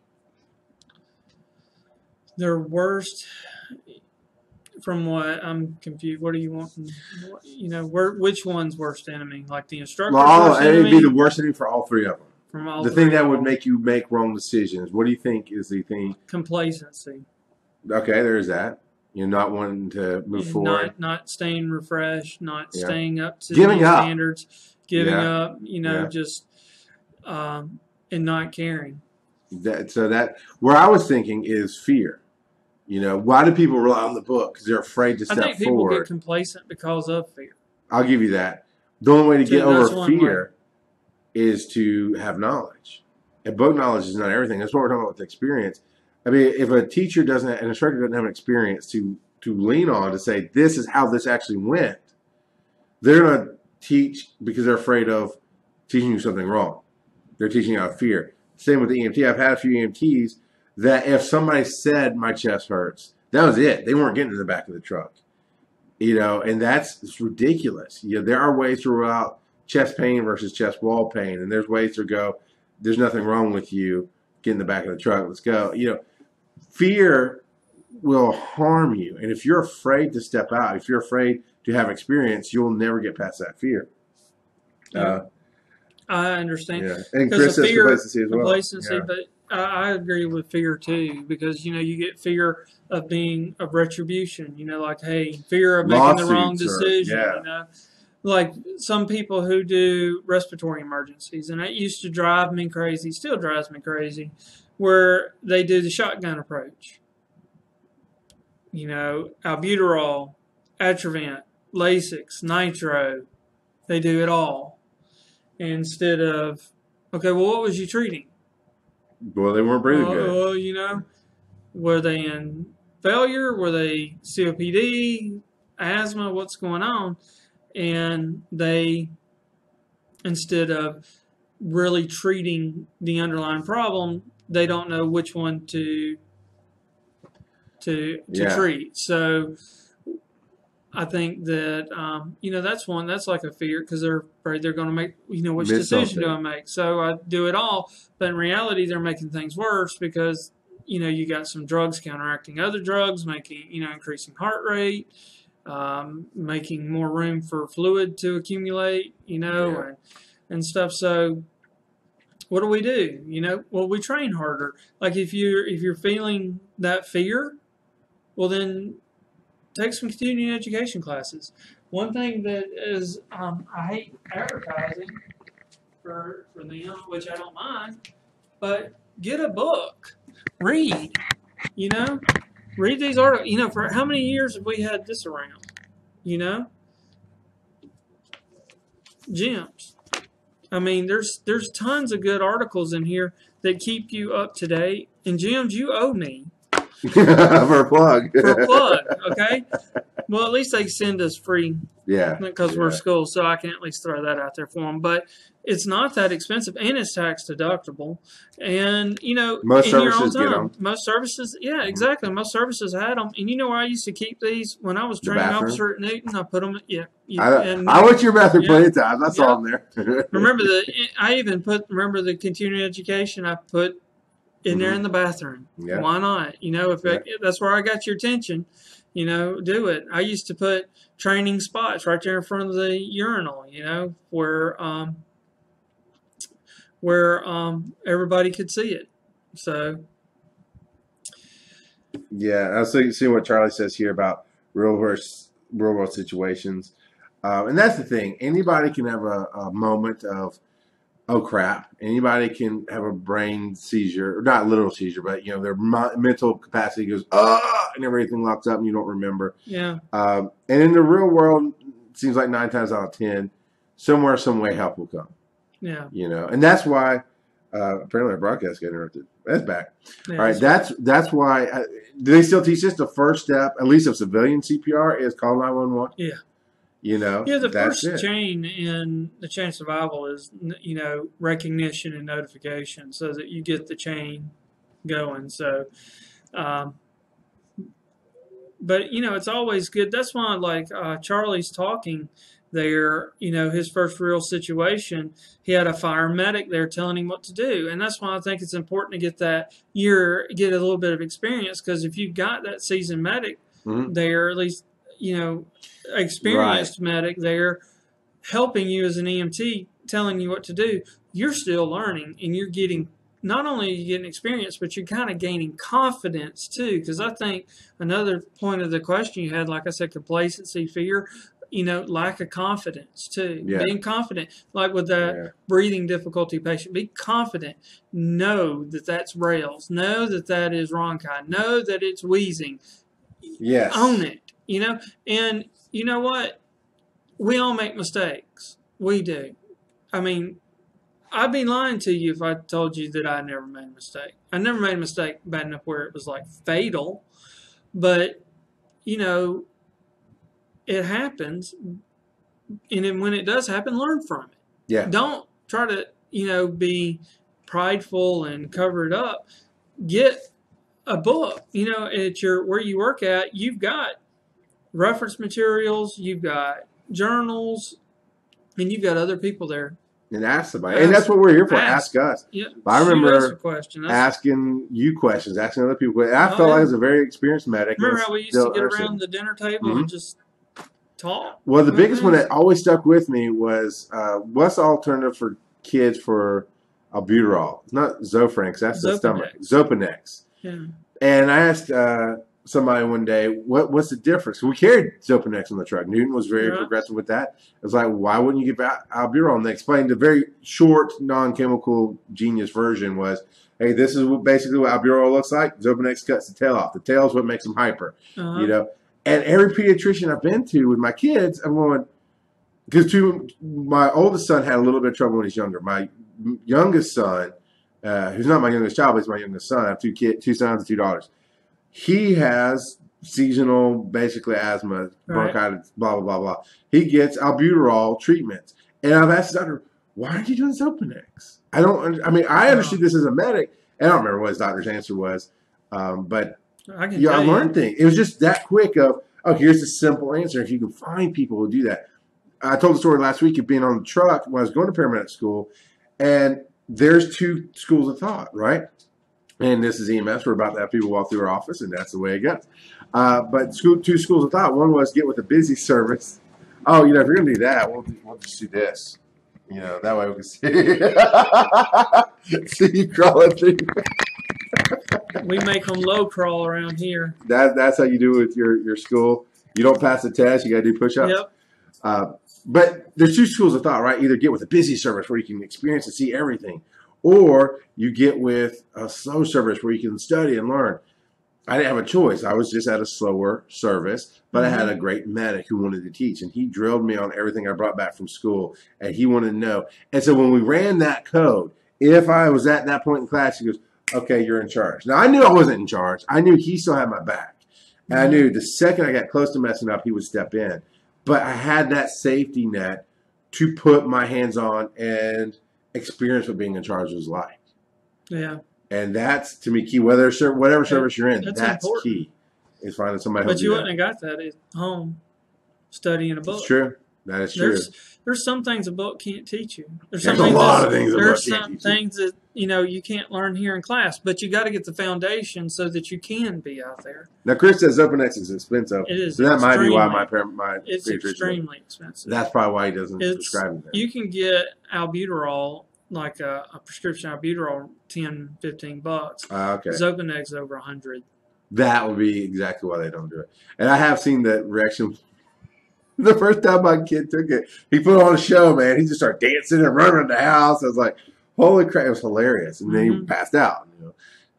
Their worst. From what? I'm confused. What do you want? Which one's worst enemy? Like the instructor's worst enemy? It would be the worst enemy for all three of them. From all the thing that would make you make wrong decisions. What do you think is the thing? Complacency. Okay, there's that. You're not wanting to move forward. Not staying refreshed, not staying up to standards, giving up, just and not caring. That where I was thinking is fear. Why do people rely on the book? Because they're afraid to I step think people forward. get complacent because of fear. I'll give you that. The only way to get That's over one fear is to have knowledge. And book knowledge is not everything. That's what we're talking about with experience. I mean, if a teacher doesn't, an instructor doesn't have an experience to lean on to say, this is how this actually went, they're going to teach because they're afraid of teaching you something wrong. They're teaching out of fear. Same with the EMT. I've had a few EMTs that if somebody said my chest hurts, that was it. They weren't getting to the back of the truck. And it's ridiculous. There are ways to rule out chest pain versus chest wall pain, and there's ways to go, there's nothing wrong with you, get in the back of the truck, let's go. Fear will harm you, and if you're afraid to step out, if you're afraid to have experience, you'll never get past that fear. I understand. Yeah. And Chris says complacency as well. Complacency, but I agree with fear too, because you get fear of retribution. Like, hey, fear of making the wrong decision. Like some people who do respiratory emergencies, and that used to drive me crazy, still drives me crazy, where they do the shotgun approach. Albuterol, Atrovent, Lasix, nitro, they do it all. Instead of, okay, well, what was you treating? Well, they weren't breathing good. Well, were they in failure? Were they COPD, asthma? What's going on? And they, instead of really treating the underlying problem, they don't know which one to treat. So I think that, that's like a fear because they're afraid they're going to make, which decision do I make? So I do it all. But in reality, they're making things worse because, you got some drugs counteracting other drugs, making, increasing heart rate, making more room for fluid to accumulate, and stuff. So what do? Well, we train harder. Like if you're feeling that fear, well then take some continuing education classes. One thing that is, I hate advertising for them, which I don't mind, but get a book, read, read these articles. For how many years have we had this around? GEMS. I mean, there's tons of good articles in here that keep you up to date. And GEMS, you owe me. For a plug. Okay? Well, at least they send us free. Yeah. Because we're a school, so I can at least throw that out there for them. But it's not that expensive, and it's tax deductible. And, most in services your own time, get them. Most services, yeah, exactly. Most services had them. And where I used to keep these when I was training officer at Newton? I put them, I went to your bathroom plenty of times. I saw them there. Remember the continuing education I put in there in the bathroom. Yeah. Why not? That's where I got your attention, do it. I used to put training spots right there in front of the urinal, where everybody could see it. So. Yeah, I was seeing what Charlie says here about real world situations. And that's the thing. Anybody can have a moment of, oh crap. Anybody can have a brain seizure, or not literal seizure, but their mental capacity goes, and everything locks up and you don't remember. Yeah. And in the real world, it seems like 9 times out of 10, somewhere, some way, help will come. Yeah. And that's why apparently our broadcast got interrupted. That's back. Yeah, all right. That's why. Do they still teach this? The first step, at least of civilian CPR, is call 911. Yeah. The first chain in the chain of survival is, recognition and notification so that you get the chain going. So, but, it's always good. That's why, like, Charlie's talking there, his first real situation, he had a fire medic there telling him what to do. And that's why I think it's important to get get a little bit of experience, because if you've got that seasoned medic there, at least, experienced medic there helping you as an EMT, telling you what to do, you're still learning, and you're getting, not only are you getting experience, but you're kind of gaining confidence too. Because I think another point of the question you had, like I said, complacency, fear, lack of confidence too. Yeah. Being confident, like with that breathing difficulty patient, be confident. Know that that's rails. Know that that is Ronchi. Know that it's wheezing. Yes. Own it, And you know what? We all make mistakes. We do. I mean, I'd be lying to you if I told you that I never made a mistake. I never made a mistake bad enough where it was like fatal. But, it happens. And then when it does happen, learn from it. Yeah. Don't try to, be prideful and cover it up. Get a book. At where you work at, you've got reference materials, you've got journals, and you've got other people there. And ask somebody. And that's what we're here for. Ask us. Yeah. I remember asking you questions, asking other people. And I felt like I was a very experienced medic. Remember how we used to get around the dinner table and just talk? Well, the biggest one that always stuck with me was what's the alternative for kids for albuterol? It's not Zofranx. That's the stomach. Zopanex. Yeah. And I asked somebody one day, what's the difference? We carried Zopanex on the truck. Newton was very progressive with that. I was like, why wouldn't you give albuterol? And they explained the very short, non-chemical genius version was, hey, this is basically what albuterol looks like. Zopanex cuts the tail off. The tail is what makes them hyper. And every pediatrician I've been to with my kids, I'm going, because my oldest son had a little bit of trouble when he's younger. My youngest son, who's not my youngest child, but he's my youngest son. I have two sons and 2 daughters. He has seasonal, basically asthma, bronchitis, blah, blah, blah, blah. He gets albuterol treatments. And I've asked the doctor, why aren't you doing Zopanex? I understood this as a medic. And I don't remember what his doctor's answer was. But I learned things. It was just that quick of, here's the simple answer. If you can find people who do that. I told the story last week of being on the truck when I was going to paramedic school. And there's 2 schools of thought, right? And this is EMS. We're about to have people walk through our office, and that's the way it goes. But 2 schools of thought. One was get with a busy service. Oh, if you're going to do that, we'll just do this. That way we can see you crawling through. We make them low crawl around here. That's how you do it with your school. You don't pass the test, you got to do push-ups. Yep. But there's 2 schools of thought, right? Either get with a busy service where you can experience and see everything, or you get with a slow service where you can study and learn. I didn't have a choice. I was just at a slower service, but I had a great medic who wanted to teach, and he drilled me on everything I brought back from school, and he wanted to know. And so when we ran that code, if I was at that point in class, he goes, okay, you're in charge. Now, I knew I wasn't in charge. I knew he still had my back. And I knew the second I got close to messing up, he would step in. But I had that safety net to put my hands on and experience what being in charge was like. Yeah. And that's, to me, key. Whatever service you're in, that's key. Is finding somebody. But you wouldn't have got that at home, studying a book. It's true. That is true. There's some things a book can't teach you. There's a lot of things. There's some things that you can't learn here in class, but you got to get the foundation so that you can be out there. Now, Chris says Zopanex is expensive. It is. So that might be why my it's extremely expensive. That's probably why he doesn't prescribe it. You can get albuterol, like a prescription albuterol, $10, $15. Okay. Zopanex over $100. That would be exactly why they don't do it. And I have seen the reaction. The first time my kid took it, he put on a show, man. He just started dancing and running around the house. I was like, holy crap, it was hilarious. And then he passed out.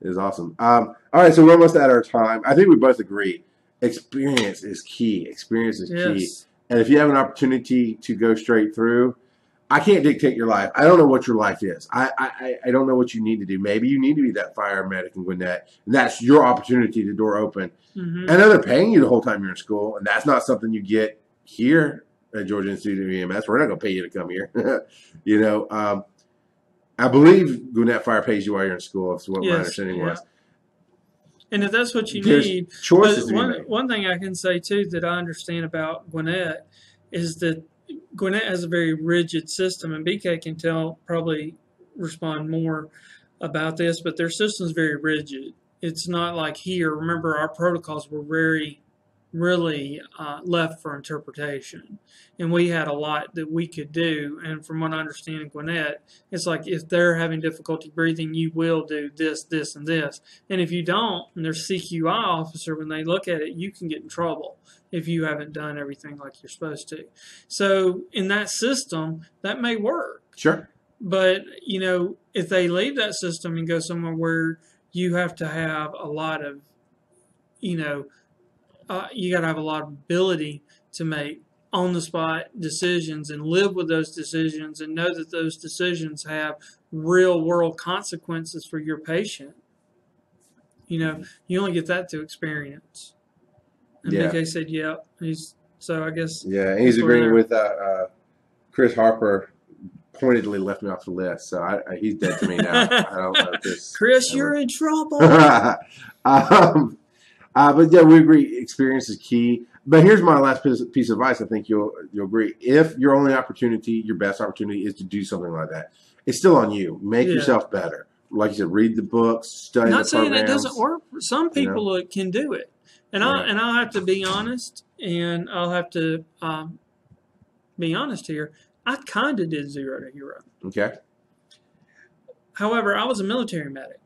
It was awesome. All right, so we're almost at our time. I think we both agree. Experience is key. Experience is key. And if you have an opportunity to go straight through, I can't dictate your life. I don't know what your life is. I don't know what you need to do. Maybe you need to be that fire medic in Gwinnett. And that's your opportunity to door open. And then they're paying you the whole time you're in school. And that's not something you get here at Georgia Institute of EMS. We're not going to pay you to come here. I believe Gwinnett Fire pays you while you're in school. That's what my understanding was. And if that's what you need, choices one thing I can say too that I understand about Gwinnett is that Gwinnett has a very rigid system, and BK can probably respond more about this, but their system is very rigid. It's not like here. Remember, our protocols were very really left for interpretation. And we had a lot that we could do. And from what I understand in Gwinnett, it's like if they're having difficulty breathing, you will do this, this, and this. And if you don't, and their CQI officer, when they look at it, you can get in trouble if you haven't done everything like you're supposed to. So in that system, that may work. Sure. But, you know, if they leave that system and go somewhere where you have to have a lot of, you know, you got to have a lot of ability to make on-the-spot decisions and live with those decisions and know that those decisions have real-world consequences for your patient. You know, you only get that through experience. And BK said, "Yep." So I guess. Yeah, and he's agreeing with Chris Harper. Pointedly left me off the list, so he's dead to me now. I don't know if this. Chris, you're in trouble. But yeah, we agree. Experience is key. But here's my last piece of advice. I think you'll agree. If your only opportunity, your best opportunity, is to do something like that, it's still on you. Make yourself better. Like you said, read the books, study the programs. Not saying it doesn't work. Some people can do it, and I'll have to be honest, and I'll have to be honest here. I kind of did 0 to hero. Okay. However, I was a military medic.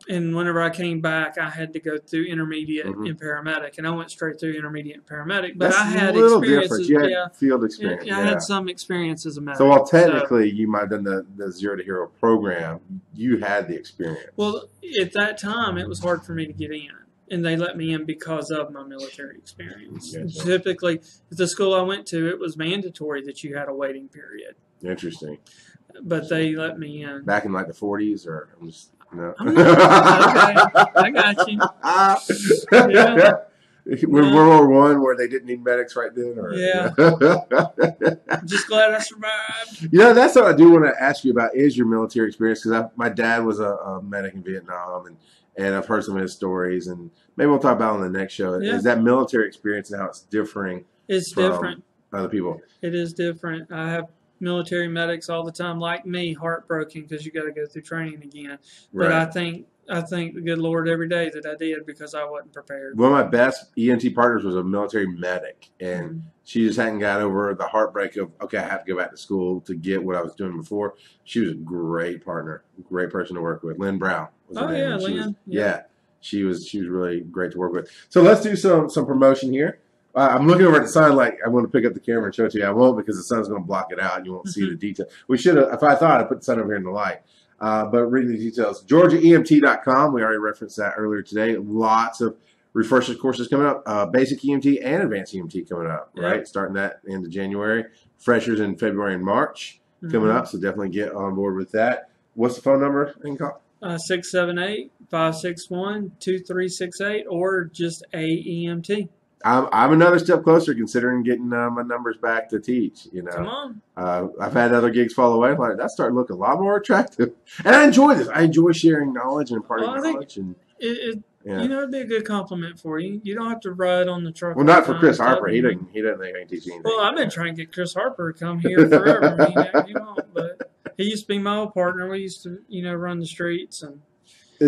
And whenever I came back, I had to go through intermediate and paramedic. And I went straight through intermediate and paramedic. But That's I had a little experiences. Different. You had field experience. I had some experience as a medic. So while technically you might have done the 0 to hero program, you had the experience. Well, at that time, it was hard for me to get in. And they let me in because of my military experience. Gotcha. Typically, at the school I went to, it was mandatory that you had a waiting period. Interesting. But they let me in. Back in like the 40s or just, no? Okay, I got you. Yeah. World War I, where they didn't need medics right then? Or, I'm just glad I survived. You know, that's what I do want to ask you about is your military experience, because my dad was a medic in Vietnam, and I've heard some of his stories, and maybe we'll talk about it on the next show. Is that military experience and how it's differing? It's different. Other people. It is different. I have military medics all the time, like me, heartbroken because you got to go through training again. But I thank the good Lord every day that I did because I wasn't prepared. One of my best EMT partners was a military medic, and she just hadn't got over the heartbreak of, okay, I have to go back to school to get what I was doing before. She was a great partner, great person to work with. Lynn Brown was her name. Lynn. She was really great to work with. So let's do some promotion here. I'm looking over at the sign like I want to pick up the camera and show it to you. I won't because the sun's going to block it out and you won't see the detail. We should have, if I thought, I put the sun over here in the light. But reading the details, GeorgiaEMT.com. We already referenced that earlier today. Lots of refresher courses coming up. Basic EMT and Advanced EMT coming up, right? Starting that end of January. Freshers in February and March coming up, so definitely get on board with that. What's the phone number? 678-561-2368 or just AEMT. I'm another step closer considering getting my numbers back to teach. You know, come on. I've had other gigs fall away. Like that started looking a lot more attractive, and I enjoy this. I enjoy sharing knowledge and imparting knowledge. And you know, it'd be a good compliment for you. You don't have to ride on the truck. Well, not for Chris Harper. He doesn't think I can teach anything. Well, I've been trying to get Chris Harper to come here forever. He won't, but he used to be my old partner. We used to, run the streets and.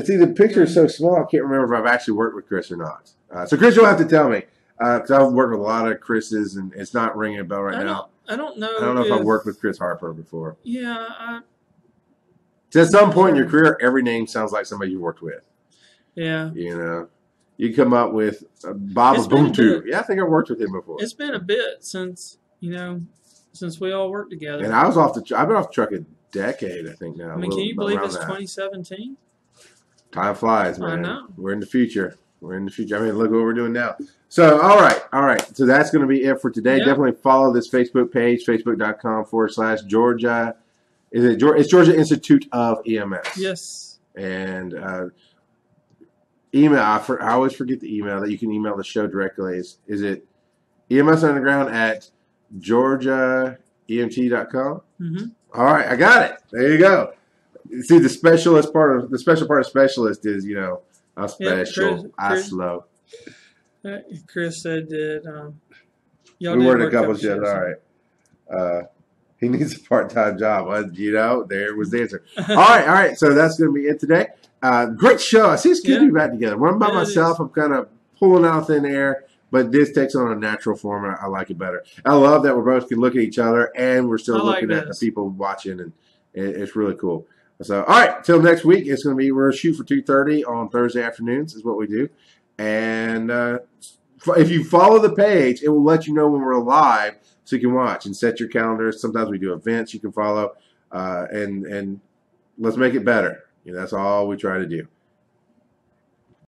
See, the picture is so small. I can't remember if I've actually worked with Chris or not. So, Chris, you'll have to tell me. Because I've worked with a lot of Chris's, and it's not ringing a bell now. I don't know. I don't know if I've worked with Chris Harper before. Yeah. So at some point in your career, every name sounds like somebody you worked with. Yeah. You come up with Bob Ubuntu. Yeah, I think I've worked with him before. It's been a bit since we all worked together. And I was I've been off the truck a decade, I think now. I mean, can you believe it's 2017? Time flies, man. I know. We're in the future. I mean, look what we're doing now. So, all right. So that's going to be it for today. Yep. Definitely follow this Facebook page, facebook.com/Georgia. It's Georgia Institute of EMS. Yes. And email. I always forget the email that you can email the show directly. Is it EMSUnderground@GeorgiaEMT.com? Mm-hmm. All right, I got it. There you go. See, the special part of specialist is I'm special. I'm slow. Chris said that we worked a couple shifts. All right. He needs a part-time job. There was the answer. All right. So that's going to be it today. Great show. I see it's good to be back together. When I'm by myself, I'm kind of pulling out thin air, but this takes on a natural form, and I like it better. I love that we're both can look at each other, and we're still looking at the people watching, and it's really cool. So, all right, till next week, it's going to be, we're going to shoot for 2:30 on Thursday afternoons is what we do. And if you follow the page, it will let you know when we're live so you can watch and set your calendars. Sometimes we do events you can follow, and let's make it better. That's all we try to do.